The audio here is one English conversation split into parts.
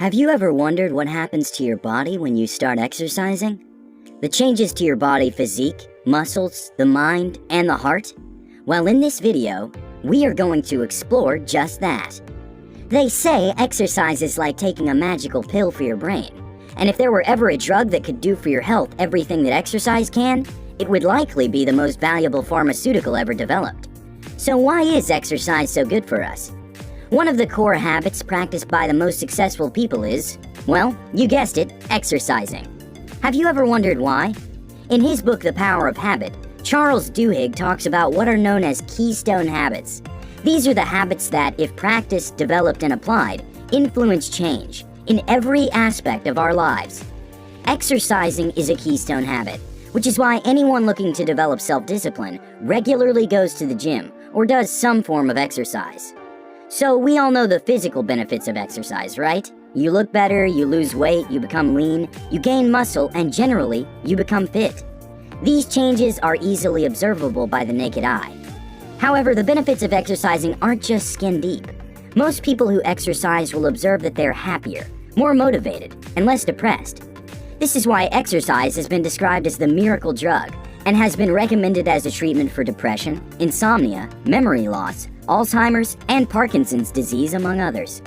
Have you ever wondered what happens to your body when you start exercising? The changes to your body physique, muscles, the mind, and the heart? Well, in this video, we are going to explore just that. They say exercise is like taking a magical pill for your brain, and if there were ever a drug that could do for your health everything that exercise can, it would likely be the most valuable pharmaceutical ever developed. So why is exercise so good for us? One of the core habits practiced by the most successful people is, well, you guessed it, exercising. Have you ever wondered why? In his book, The Power of Habit, Charles Duhigg talks about what are known as keystone habits. These are the habits that, if practiced, developed, and applied, influence change in every aspect of our lives. Exercising is a keystone habit, which is why anyone looking to develop self-discipline regularly goes to the gym or does some form of exercise. So we all know the physical benefits of exercise, right? You look better, you lose weight, you become lean, you gain muscle, and generally, you become fit. These changes are easily observable by the naked eye. However, the benefits of exercising aren't just skin deep. Most people who exercise will observe that they're happier, more motivated, and less depressed. This is why exercise has been described as the miracle drug and has been recommended as a treatment for depression, insomnia, memory loss, Alzheimer's, and Parkinson's disease, among others.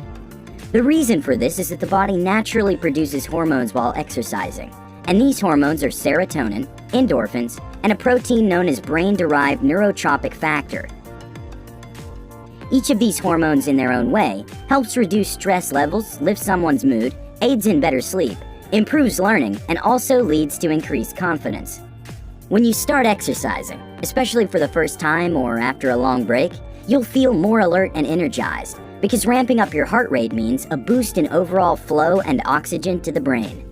The reason for this is that the body naturally produces hormones while exercising, and these hormones are serotonin, endorphins, and a protein known as brain-derived neurotrophic factor. Each of these hormones in their own way helps reduce stress levels, lifts someone's mood, aids in better sleep, improves learning, and also leads to increased confidence. When you start exercising, especially for the first time or after a long break, you'll feel more alert and energized because ramping up your heart rate means a boost in overall flow and oxygen to the brain.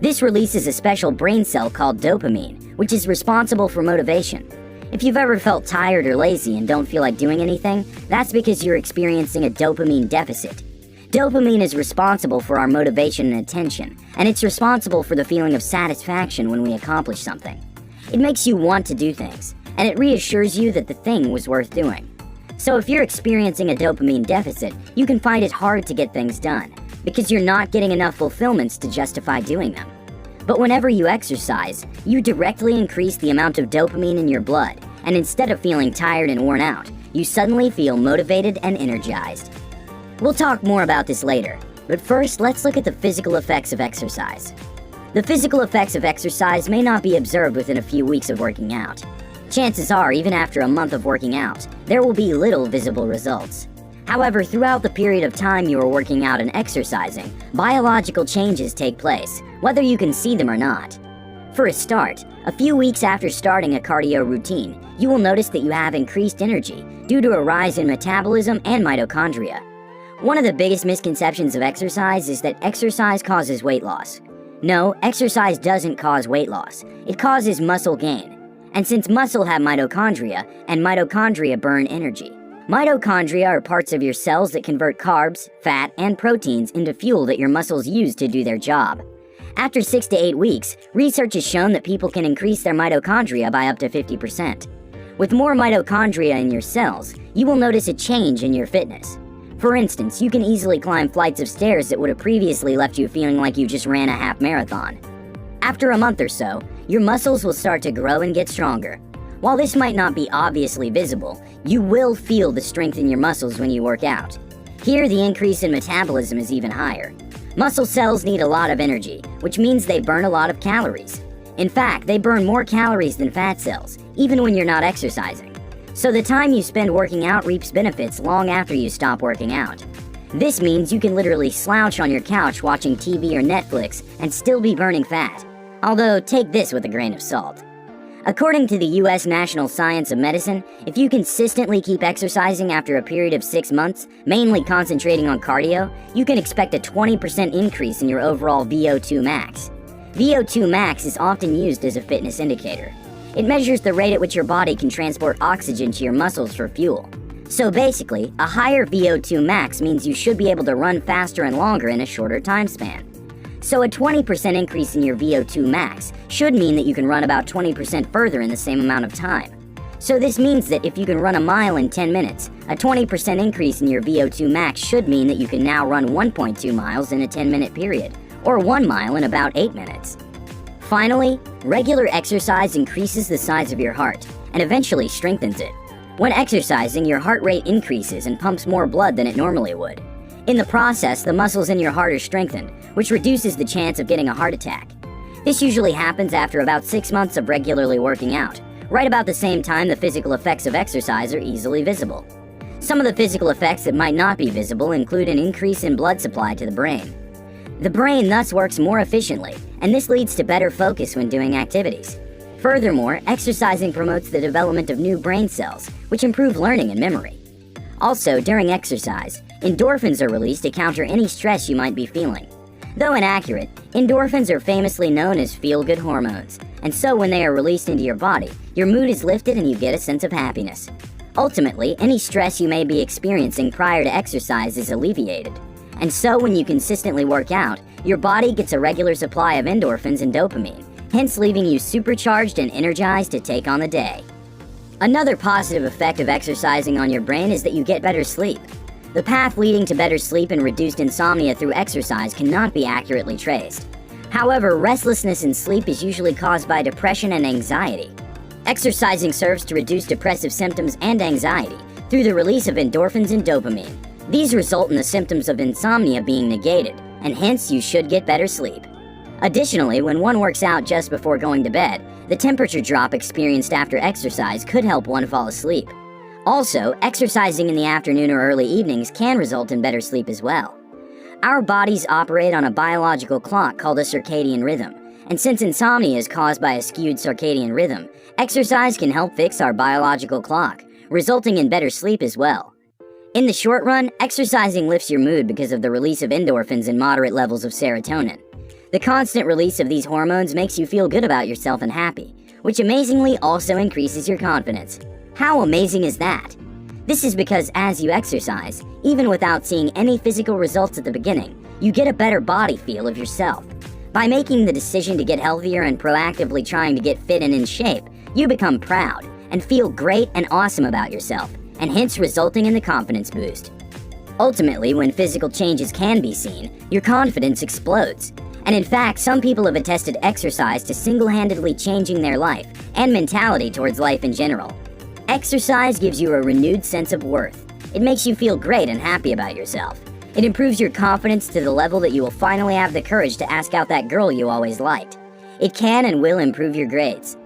This releases a special brain cell called dopamine, which is responsible for motivation. If you've ever felt tired or lazy and don't feel like doing anything, that's because you're experiencing a dopamine deficit. Dopamine is responsible for our motivation and attention, and it's responsible for the feeling of satisfaction when we accomplish something. It makes you want to do things, and it reassures you that the thing was worth doing. So if you're experiencing a dopamine deficit, you can find it hard to get things done, because you're not getting enough fulfillments to justify doing them. But whenever you exercise, you directly increase the amount of dopamine in your blood, and instead of feeling tired and worn out, you suddenly feel motivated and energized. We'll talk more about this later, but first let's look at the physical effects of exercise. The physical effects of exercise may not be observed within a few weeks of working out. Chances are, even after a month of working out, there will be little visible results. However, throughout the period of time you are working out and exercising, biological changes take place, whether you can see them or not. For a start, a few weeks after starting a cardio routine, you will notice that you have increased energy due to a rise in metabolism and mitochondria. One of the biggest misconceptions of exercise is that exercise causes weight loss. No, exercise doesn't cause weight loss. It causes muscle gain. And since muscle have mitochondria, and mitochondria burn energy. Mitochondria are parts of your cells that convert carbs, fat, and proteins into fuel that your muscles use to do their job. After 6 to 8 weeks, research has shown that people can increase their mitochondria by up to 50%. With more mitochondria in your cells, you will notice a change in your fitness. For instance, you can easily climb flights of stairs that would have previously left you feeling like you just ran a half marathon. After a month or so, your muscles will start to grow and get stronger. While this might not be obviously visible, you will feel the strength in your muscles when you work out. Here, the increase in metabolism is even higher. Muscle cells need a lot of energy, which means they burn a lot of calories. In fact, they burn more calories than fat cells, even when you're not exercising. So the time you spend working out reaps benefits long after you stop working out. This means you can literally slouch on your couch watching TV or Netflix and still be burning fat. Although, take this with a grain of salt. According to the U.S. National Science of Medicine, if you consistently keep exercising after a period of 6 months, mainly concentrating on cardio, you can expect a 20% increase in your overall VO2 max. VO2 max is often used as a fitness indicator. It measures the rate at which your body can transport oxygen to your muscles for fuel. So basically, a higher VO2 max means you should be able to run faster and longer in a shorter time span. So a 20% increase in your VO2 max should mean that you can run about 20% further in the same amount of time. So this means that if you can run a mile in 10 minutes, a 20% increase in your VO2 max should mean that you can now run 1.2 miles in a 10-minute period, or 1 mile in about 8 minutes. Finally, regular exercise increases the size of your heart and eventually strengthens it. When exercising, your heart rate increases and pumps more blood than it normally would. In the process, the muscles in your heart are strengthened, which reduces the chance of getting a heart attack. This usually happens after about 6 months of regularly working out, right about the same time the physical effects of exercise are easily visible. Some of the physical effects that might not be visible include an increase in blood supply to the brain. The brain thus works more efficiently, and this leads to better focus when doing activities. Furthermore, exercising promotes the development of new brain cells, which improve learning and memory. Also, during exercise, endorphins are released to counter any stress you might be feeling. Though inaccurate, endorphins are famously known as feel-good hormones, and so when they are released into your body, your mood is lifted and you get a sense of happiness. Ultimately, any stress you may be experiencing prior to exercise is alleviated. And so when you consistently work out, your body gets a regular supply of endorphins and dopamine, hence leaving you supercharged and energized to take on the day. Another positive effect of exercising on your brain is that you get better sleep. The path leading to better sleep and reduced insomnia through exercise cannot be accurately traced. However, restlessness in sleep is usually caused by depression and anxiety. Exercising serves to reduce depressive symptoms and anxiety through the release of endorphins and dopamine. These result in the symptoms of insomnia being negated, and hence you should get better sleep. Additionally, when one works out just before going to bed, the temperature drop experienced after exercise could help one fall asleep. Also, exercising in the afternoon or early evenings can result in better sleep as well. Our bodies operate on a biological clock called a circadian rhythm, and since insomnia is caused by a skewed circadian rhythm, exercise can help fix our biological clock, resulting in better sleep as well. In the short run, exercising lifts your mood because of the release of endorphins and moderate levels of serotonin. The constant release of these hormones makes you feel good about yourself and happy, which amazingly also increases your confidence. How amazing is that? This is because as you exercise, even without seeing any physical results at the beginning, you get a better body feel of yourself. By making the decision to get healthier and proactively trying to get fit and in shape, you become proud and feel great and awesome about yourself, and hence resulting in the confidence boost. Ultimately, when physical changes can be seen, your confidence explodes. And in fact, some people have attested exercise to single-handedly changing their life and mentality towards life in general. Exercise gives you a renewed sense of worth. It makes you feel great and happy about yourself. It improves your confidence to the level that you will finally have the courage to ask out that girl you always liked. It can and will improve your grades.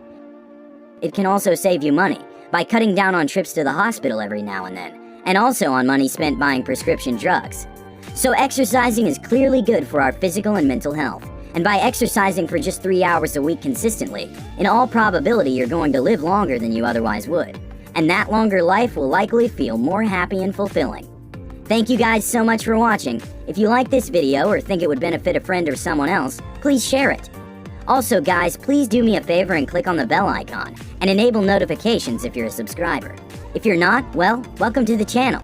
It can also save you money by cutting down on trips to the hospital every now and then, and also on money spent buying prescription drugs. So exercising is clearly good for our physical and mental health. And by exercising for just 3 hours a week consistently, in all probability you're going to live longer than you otherwise would. And that longer life will likely feel more happy and fulfilling. Thank you guys so much for watching. If you like this video or think it would benefit a friend or someone else, please share it. Also guys, please do me a favor and click on the bell icon and enable notifications if you're a subscriber. If you're not, well, welcome to the channel.